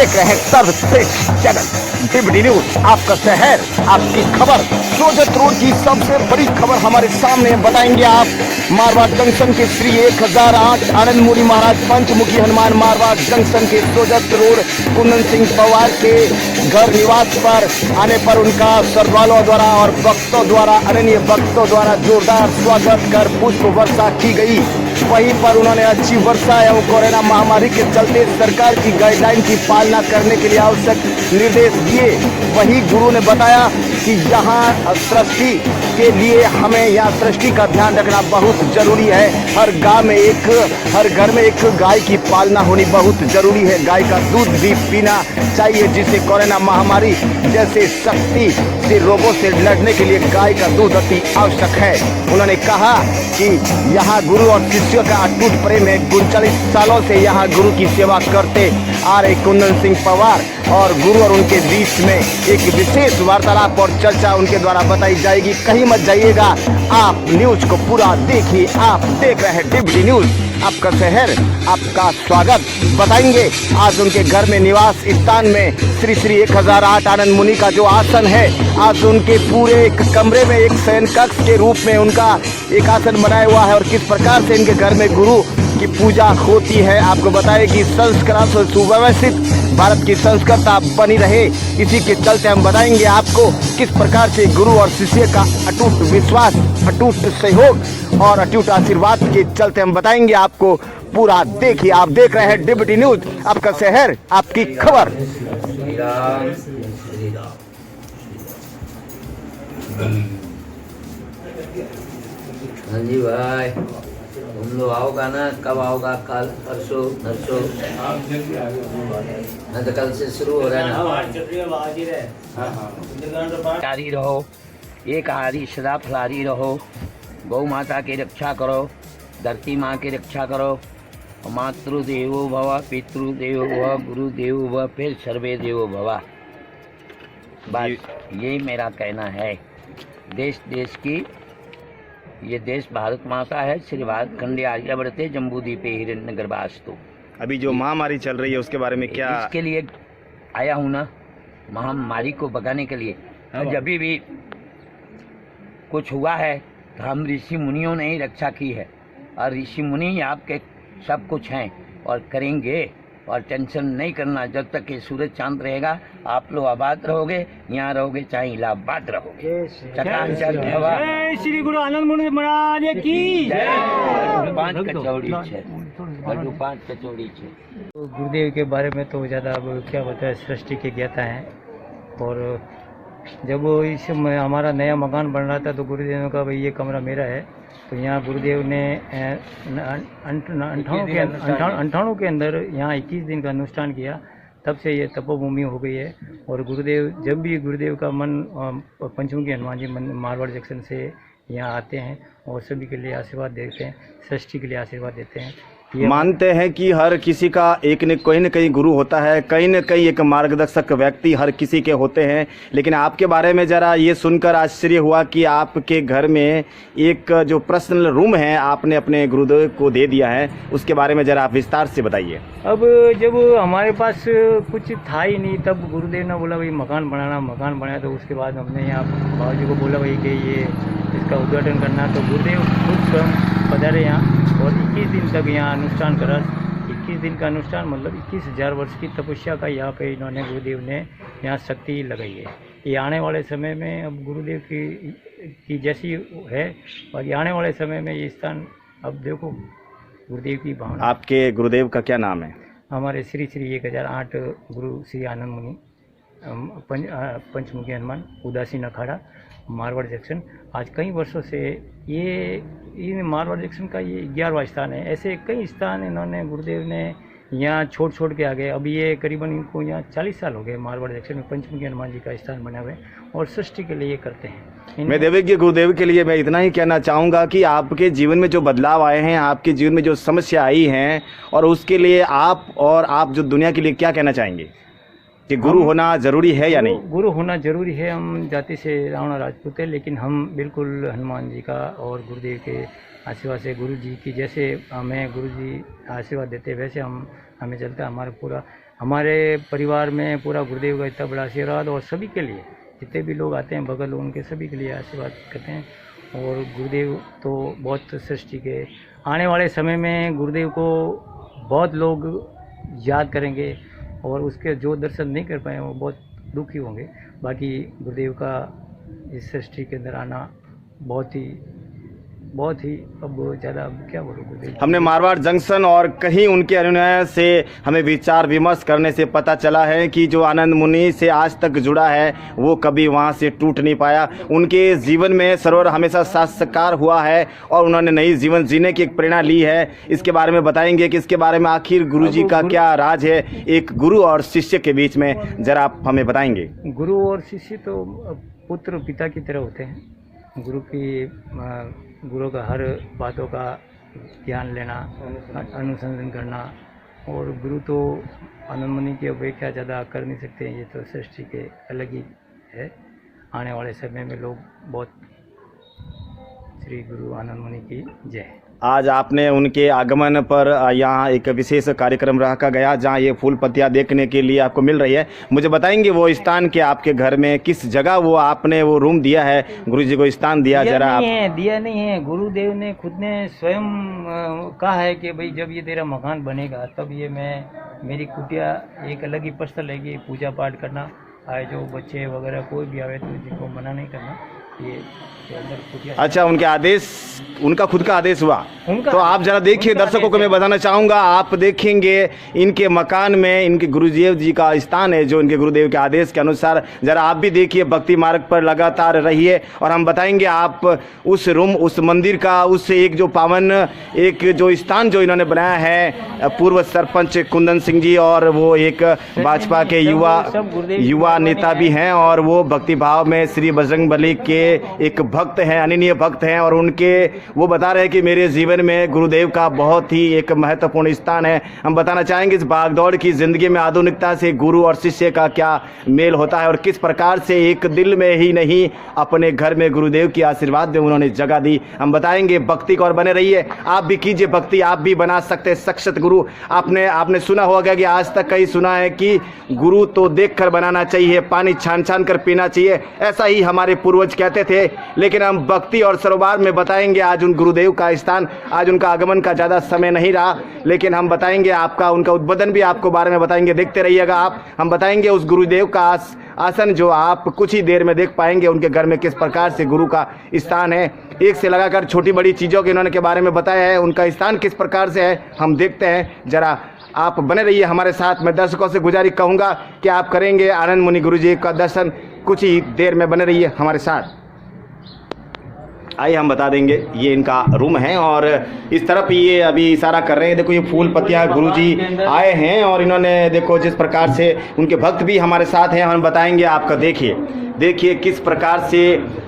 देख रहे हैं सर्वश्रेष्ठ चैनल डिबडी न्यूज, आपका शहर आपकी खबर। सोजत रोड की सबसे बड़ी खबर हमारे सामने बताएंगे आप। मारवाड़ जंक्शन के श्री 1008 आनंद मुनि महाराज पंचमुखी हनुमान मारवाड़ जंक्शन के सोजत रोड कुंदन सिंह पवार के घर निवास पर आने पर उनका श्रद्धालुओं द्वारा और भक्तों द्वारा अनन्य भक्तों द्वारा जोरदार स्वागत कर पुष्प वर्षा की गई। वहीं पर उन्होंने अच्छी वर्षा एवं कोरोना महामारी के चलते सरकार की गाइडलाइन की पालना करने के लिए आवश्यक निर्देश दिए। वहीं गुरु ने बताया कि यहाँ सृष्टि के लिए हमें यहाँ सृष्टि का ध्यान रखना बहुत जरूरी है। हर गांव में हर घर में एक गाय की पालना होनी बहुत जरूरी है। गाय का दूध भी पीना चाहिए, जिससे कोरोना महामारी जैसे शक्ति से रोगों से लड़ने के लिए गाय का दूध अति आवश्यक है। उन्होंने कहा कि यहाँ गुरु और शिष्यों का अटूट प्रेम है। 39 सालों से यहाँ गुरु की सेवा करते आ रहे कुंदन सिंह पवार और गुरु और उनके बीच में एक विशेष वार्तालाप और चर्चा उनके द्वारा बताई जाएगी। कहीं मत जाइएगा, आप न्यूज को पूरा देखिए। आप देख रहे हैं डिबडी न्यूज, आपका शहर आपका स्वागत। बताएंगे आज उनके घर में निवास स्थान में श्री 1008 आनंद मुनि का जो आसन है, आज उनके पूरे एक कमरे में एक शयन कक्ष के रूप में उनका एक आसन बनाया हुआ है और किस प्रकार से इनके घर में गुरु की पूजा होती है। आपको बताएं कि संस्कृत और सुव्यवस्थित भारत की संस्कृति बनी रहे, इसी के चलते हम बताएंगे आपको किस प्रकार से गुरु और शिष्य का अटूट विश्वास, अटूट सहयोग और अटूट आशीर्वाद के चलते हम बताएंगे आपको। पूरा देखिए, आप देख रहे हैं डिबडी न्यूज, आपका शहर आपकी खबर। हाँ जी भाई, तुम लोग आओगा ना? कब आओगा? कल, परसों, नरसों? मैं तो कल से शुरू हो रहा है ना। जारी रहो, एक हारी सदा फलारी रहो, गौ माता की रक्षा करो, धरती माँ की रक्षा करो, मातृदेवो भव, पितृदेवो भव, गुरुदेवो भव, फिर सर्वे देवो भव। बस यही मेरा कहना है। देश देश की, ये देश भारत माता है। श्री भारत खंडे आर्यावर्ते जम्बूद्वीपे हिरण्य गर्भास्तु। अभी जो महामारी चल रही है उसके बारे में क्या? इसके लिए आया हूँ ना, महामारी को भगाने के लिए। जब भी कुछ हुआ है तो हम ऋषि मुनियों ने ही रक्षा की है, और ऋषि मुनि आपके सब कुछ हैं और करेंगे। और टेंशन नहीं करना, जब तक ये सूरज चांद रहेगा आप लोग आबाद रहोगे, यहाँ रहोगे चाहे इलाहाबाद रहोगे। चकाचक हवा। श्री गुरु आनंद मुनि महाराज की जय। 5 कचौड़ी छे, 5 कचौड़ी छे। तो गुरुदेव के बारे में तो ज़्यादा अब क्या बताया, सृष्टि के ज्ञाता हैं। और जब इस हमारा नया मकान बन रहा था तो गुरुदेव ने कहा भाई ये कमरा मेरा है। तो यहाँ गुरुदेव ने 98 के अंदर यहाँ 21 दिन का अनुष्ठान किया, तब से ये तपोभूमि हो गई है। और गुरुदेव जब भी गुरुदेव का मन पंचमुखी हनुमान जी मारवाड़ जंक्शन से यहाँ आते हैं और सभी के लिए आशीर्वाद देते हैं, सृष्टि के लिए आशीर्वाद देते हैं। मानते हैं कि हर किसी का एक न कहीं गुरु होता है, कहीं न कहीं एक मार्गदर्शक व्यक्ति हर किसी के होते हैं। लेकिन आपके बारे में ज़रा ये सुनकर आश्चर्य हुआ कि आपके घर में एक जो पर्सनल रूम है आपने अपने गुरुदेव को दे दिया है, उसके बारे में ज़रा आप विस्तार से बताइए। अब जब हमारे पास कुछ था ही नहीं, तब गुरुदेव ने बोला भाई मकान बनाया। तो उसके बाद हमने यहाँ बाबा जी को बोला भाई कि ये इसका उद्घाटन करना। तो गुरुदेव खुद स्वयं पधारे यहाँ और 21 दिन तक यहाँ अनुष्ठान करा। 21 दिन का अनुष्ठान मतलब 21,000 वर्ष की तपस्या का यहाँ पे इन्होंने गुरुदेव ने यहाँ शक्ति लगाई है। ये आने वाले समय में अब गुरुदेव की जैसी है, और ये आने वाले समय में ये स्थान अब देखो गुरुदेव की भावना। आपके गुरुदेव का क्या नाम है? हमारे श्री 1008 गुरु श्री आनंद मुनि पंचमुखी हनुमान उदासीन अखाड़ा मारवाड़ जंक्शन। आज कई वर्षों से ये मारवाड़ जंक्शन का ये 11वां स्थान है। ऐसे कई स्थान इन्होंने गुरुदेव ने यहाँ छोड़ के आ गए। अब ये करीबन इनको यहाँ 40 साल हो गए मारवाड़ जंक्शन में पंचमुखी हनुमान जी का स्थान बना हुआ है, और सृष्टि के लिए ये करते हैं। मैं देवज्ञ गुरुदेव के लिए मैं इतना ही कहना चाहूँगा कि आपके जीवन में जो बदलाव आए हैं, आपके जीवन में जो समस्या आई हैं, और उसके लिए आप जो दुनिया के लिए क्या कहना चाहेंगे कि गुरु होना जरूरी है या नहीं? गुरु होना जरूरी है। हम जाति से रावण राजपूत है, लेकिन हम बिल्कुल हनुमान जी का और गुरुदेव के आशीर्वाद से, गुरु जी की जैसे हमें गुरु जी आशीर्वाद देते वैसे हमें चलता है। हमारा पूरा हमारे परिवार में पूरा गुरुदेव का इतना बड़ा आशीर्वाद, और सभी के लिए जितने भी लोग आते हैं बगल उनके सभी के लिए आशीर्वाद करते हैं। और गुरुदेव तो बहुत सृष्टि के आने वाले समय में गुरुदेव को बहुत लोग याद करेंगे, और उसके जो दर्शन नहीं कर पाए वो बहुत दुखी होंगे। बाकी गुरुदेव का इस सृष्टि के अंदर आना बहुत ही अब ज़्यादा क्या बोलूँ गुरुदेव। हमने मारवाड़ जंक्शन और कहीं उनके अनुयायी से हमें विचार विमर्श करने से पता चला है कि जो आनंद मुनि से आज तक जुड़ा है वो कभी वहाँ से टूट नहीं पाया। उनके जीवन में सरोवर हमेशा साक्षात्कार हुआ है और उन्होंने नई जीवन जीने की एक प्रेरणा ली है। इसके बारे में बताएंगे कि इसके बारे में आखिर गुरुजी का क्या राज है एक गुरु और शिष्य के बीच में, जरा आप हमें बताएंगे। गुरु और शिष्य तो पुत्र पिता की तरह होते हैं। गुरु का हर बातों का ज्ञान लेना, अनुसंधान करना, और गुरु तो आनंद मुनि की अपेक्षा ज़्यादा कर नहीं सकते। ये तो सृष्टि के अलग ही है। आने वाले समय में लोग बहुत श्री गुरु आनंद मुनि की जय। आज आपने उनके आगमन पर यहाँ एक विशेष कार्यक्रम रखा गया जहाँ ये फूल पत्तियाँ देखने के लिए आपको मिल रही है। मुझे बताएंगे वो स्थान के आपके घर में किस जगह वो आपने वो रूम दिया है, गुरुजी को स्थान दिया जरा आप। दिया नहीं है, गुरुदेव ने खुद ने स्वयं कहा है कि भाई जब ये तेरा मकान बनेगा तब ये मेरी कुटिया एक अलग ही पर्सनल रहेगी, पूजा पाठ करना आए जो बच्चे वगैरह कोई भी आवे तो जिनको मना नहीं करना। ये अच्छा, उनके आदेश, उनका खुद का आदेश हुआ तो आप जरा देखिए, दर्शकों को मैं बताना चाहूँगा, आप देखेंगे इनके मकान में इनके गुरुदेव जी का स्थान है जो इनके गुरुदेव के आदेश के अनुसार। जरा आप भी देखिए, भक्ति मार्ग पर लगातार रहिए और हम बताएंगे आप उस रूम, उस मंदिर का, उस एक जो पावन एक जो स्थान जो इन्होंने बनाया है पूर्व सरपंच कुंदन सिंह जी, और वो एक भाजपा के युवा नेता भी हैं और वो भक्ति भाव में श्री बजरंगबली के एक भक्त हैं, अनन्य भक्त हैं। और उनके वो बता रहे हैं कि मेरे जीवन में गुरुदेव का बहुत ही एक महत्वपूर्ण स्थान है। हम बताना चाहेंगे इस भागदौड़ की जिंदगी में आधुनिकता से गुरु और शिष्य का क्या मेल होता है और किस प्रकार से एक दिल में ही नहीं अपने घर में गुरुदेव की आशीर्वाद में उन्होंने जगह दी। हम बताएंगे भक्ति को और बने रहिए, आप भी कीजिए भक्ति, आप भी बना सकते सक्षत गुरु। आपने सुना होगा कि आज तक कहीं सुना है कि गुरु तो देख कर बनाना चाहिए, पानी छान छान कर पीना चाहिए, ऐसा ही हमारे पूर्वज कहते थे। लेकिन हम भक्ति और सरोवर में बताएंगे आज उन गुरुदेव का स्थान, आज उनका आगमन का ज़्यादा समय नहीं रहा, लेकिन हम बताएंगे आपका उनका उद्बोधन भी आपको बारे में बताएंगे, देखते रहिएगा आप। हम बताएंगे उस गुरुदेव का आसन जो आप कुछ ही देर में देख पाएंगे उनके घर में किस प्रकार से गुरु का स्थान है। एक से लगाकर छोटी बड़ी चीज़ों के इन्होंने के बारे में बताया है, उनका स्थान किस प्रकार से है हम देखते हैं। जरा आप बने रहिए हमारे साथ। मैं दर्शकों से गुजारिश कहूँगा कि आप करेंगे आनंद मुनि गुरु जी का दर्शन, कुछ ही देर में बने रहिए हमारे साथ। आइए हम बता देंगे, ये इनका रूम है और इस तरफ ये अभी इशारा कर रहे हैं। देखो ये फूल पत्तियाँ गुरुजी आए हैं और इन्होंने देखो जिस प्रकार से उनके भक्त भी हमारे साथ हैं, हम बताएंगे आपका। देखिए किस प्रकार से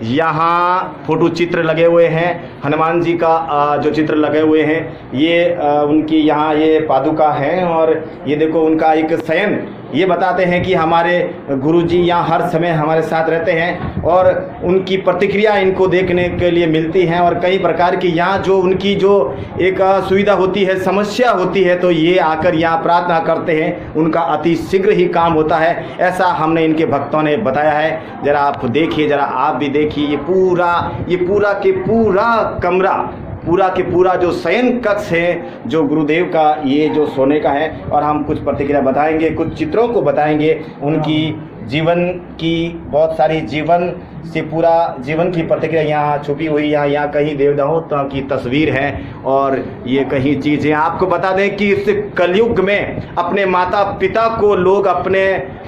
यहाँ फोटो चित्र लगे हुए हैं, हनुमान जी का जो चित्र लगे हुए हैं, ये उनकी यहाँ ये पादुका है और ये देखो उनका एक शयन। ये बताते हैं कि हमारे गुरुजी यहाँ हर समय हमारे साथ रहते हैं और उनकी प्रतिक्रिया इनको देखने के लिए मिलती हैं और कई प्रकार की यहाँ जो उनकी जो एक सुविधा होती है, समस्या होती है, तो ये आकर यहाँ प्रार्थना करते हैं, उनका अति शीघ्र ही काम होता है, ऐसा हमने इनके भक्तों ने बताया है। जरा आप देखिए, जरा आप भी देखिए, ये पूरा के पूरा कमरा, पूरा के पूरा जो शयन कक्ष है जो गुरुदेव का ये जो सोने का है। और हम कुछ प्रतिक्रिया बताएंगे, कुछ चित्रों को बताएंगे, उनकी जीवन की बहुत सारी जीवन से पूरा जीवन की प्रतिक्रिया यहाँ छुपी हुई। यहाँ कहीं देवदाहों की तस्वीर है और ये कहीं चीज़ें आपको बता दें कि इस कलयुग में अपने माता पिता को लोग अपने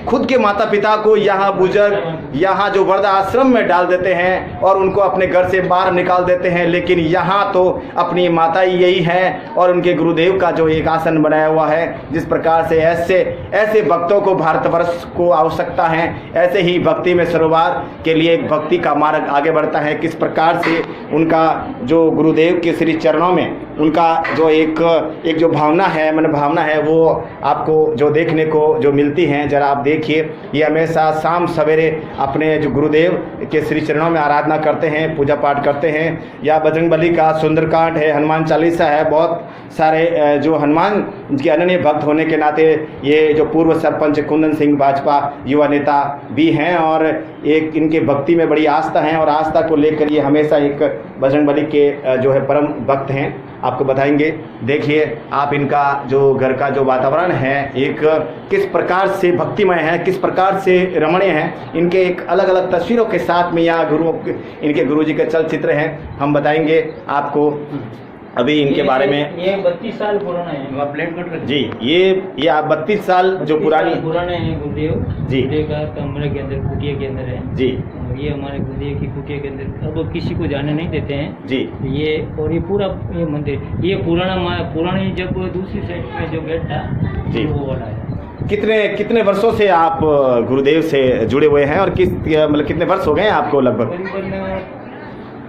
खुद के माता पिता को यहाँ बुजुर्ग यहाँ जो वृद्धाश्रम में डाल देते हैं और उनको अपने घर से बाहर निकाल देते हैं, लेकिन यहाँ तो अपनी माता ही यही है और उनके गुरुदेव का जो एक आसन बनाया हुआ है। जिस प्रकार से ऐसे भक्तों को भारतवर्ष को आवश्यकता है, ऐसे ही भक्ति में सरोवर के लिए एक भक्ति का मार्ग आगे बढ़ता है। किस प्रकार से उनका जो गुरुदेव के श्री चरणों में उनका जो एक जो भावना है, मन भावना है, वो आपको जो देखने को जो मिलती है, जरा आप देखिए ये हमेशा शाम सवेरे अपने जो गुरुदेव के श्री चरणों में आराधना करते हैं, पूजा पाठ करते हैं। या बजरंगबली का सुंदरकांड है, हनुमान चालीसा है, बहुत सारे जो हनुमान के अनन्य भक्त होने के नाते ये जो पूर्व सरपंच कुंदन सिंह भाजपा युवा नेता भी हैं और एक इनके भक्ति में बड़ी आस्था है और आस्था को लेकर ये हमेशा एक बजरंगबली के जो है परम भक्त हैं। आपको बताएंगे, देखिए आप इनका जो घर का जो वातावरण है एक किस प्रकार से भक्तिमय है, किस प्रकार से रमणीय है। इनके एक अलग अलग तस्वीरों के साथ में यहाँ इनके गुरुजी के चलचित्र हैं, हम बताएंगे आपको अभी इनके बारे में। ये 32 साल पुराना है, प्लेट कट कर जी, ये आप 32 साल जो पुराने हैं गुरुदेव जी का कमरे के अंदर, कुटिया के अंदर है जी। ये हमारे गुरुदेव की कुटिया के अंदर अब किसी को जाने नहीं देते हैं जी। ये और ये पूरा ये मंदिर ये पुरानी जब दूसरी साइड पे जो गेट था जी वो वाला है। कितने वर्षों से आप गुरुदेव से जुड़े हुए हैं और मतलब कितने वर्ष हो गए हैं आपको? लगभग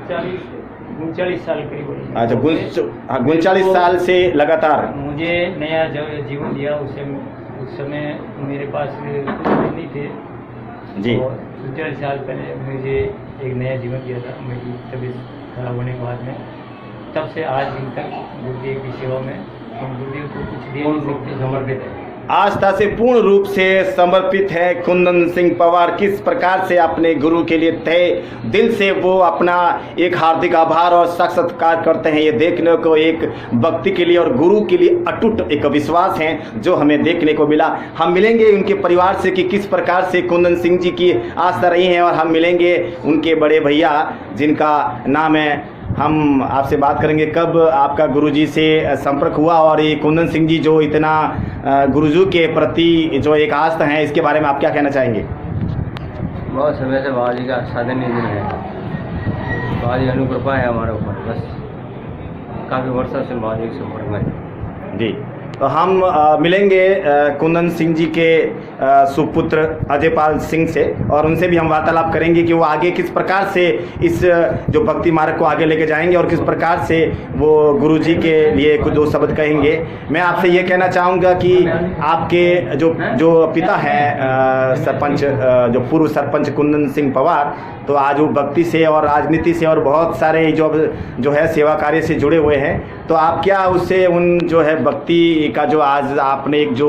करीबन 39 साल करीब। अच्छा, 39 साल से लगातार। मुझे नया जीवन दिया उस समय मेरे पास कुछ नहीं थे जी। 39 साल पहले मुझे एक नया जीवन दिया था मेरी तबीयत खराब होने के बाद में। तब से आज दिन तक गुरुदेव की सेवा में हम गुरुदेव को कुछ दे नहीं सकते, समर्पित है। आस्था से पूर्ण रूप से समर्पित है कुंदन सिंह पवार। किस प्रकार से अपने गुरु के लिए तय दिल से वो अपना एक हार्दिक आभार और साक्षात्कार करते हैं, ये देखने को एक भक्ति के लिए और गुरु के लिए अटूट एक विश्वास है जो हमें देखने को मिला। हम मिलेंगे उनके परिवार से कि किस प्रकार से कुंदन सिंह जी की आस्था रही है और हम मिलेंगे उनके बड़े भैया जिनका नाम है। हम आपसे बात करेंगे कब आपका गुरुजी से संपर्क हुआ और ये कुंदन सिंह जी जो इतना गुरुजी के प्रति जो एक आस्था है, इसके बारे में आप क्या कहना चाहेंगे? बहुत समय से बाबा जी का साधन नहीं दिन है, बाबा जी अनुकृपा है हमारे ऊपर, बस काफ़ी वर्षों से बाबा जी के संपर्क में। जी, तो हम मिलेंगे कुंदन सिंह जी के सुपुत्र अजयपाल सिंह से और उनसे भी हम वार्तालाप करेंगे कि वो आगे किस प्रकार से इस जो भक्ति मार्ग को आगे लेके जाएंगे और किस प्रकार से वो गुरुजी के लिए कुछ दो शब्द कहेंगे। मैं आपसे ये कहना चाहूँगा कि आपके जो पिता हैं सरपंच, जो पूर्व सरपंच कुंदन सिंह पवार, तो आज वो भक्ति से और राजनीति से और बहुत सारे जो है सेवा कार्य से जुड़े हुए हैं। तो आप क्या उससे उन जो है भक्ति का जो आज आपने एक जो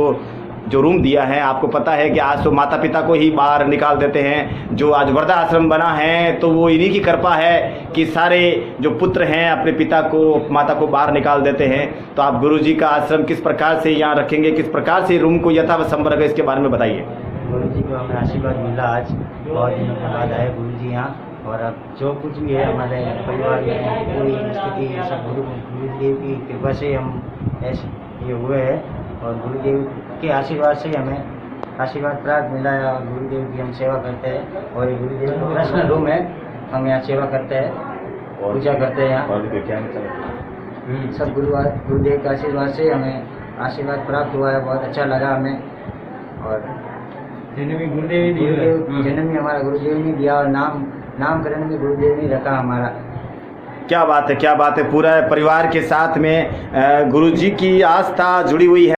रूम दिया है, आपको पता है कि आज तो माता पिता को ही बाहर निकाल देते हैं, जो आज वृद्धाश्रम बना है तो वो इन्हीं की कृपा है कि सारे जो पुत्र हैं अपने पिता को माता को बाहर निकाल देते हैं। तो आप गुरुजी का आश्रम किस प्रकार से यहाँ रखेंगे, किस प्रकार से रूम को यथावत संपर्क है, इसके बारे में बताइए। गुरुजी को हमें आशीर्वाद मिला, आज बहुत दिनों के बाद आए गुरुजी यहाँ, और अब जो कुछ भी है हमारे परिवार में पूरी स्थिति सब गुरुदेव की कृपा से हम ऐसे ये हुए हैं और गुरुदेव के आशीर्वाद से हमें आशीर्वाद प्राप्त मिला है और गुरुदेव की हम सेवा करते हैं। और ये गुरुदेव का पर्सनल रूम है, हम यहाँ सेवा करते हैं, पूजा करते हैं यहाँ। सब गुरुदेव के आशीर्वाद से हमें आशीर्वाद प्राप्त हुआ है, बहुत अच्छा लगा हमें। और जन्म भी हमारा गुरुदेव ने दिया और नामकरण भी गुरुदेव ने रखा हमारा। क्या बात है, क्या बात है। पूरा परिवार के साथ में गुरुजी की आस्था जुड़ी हुई है।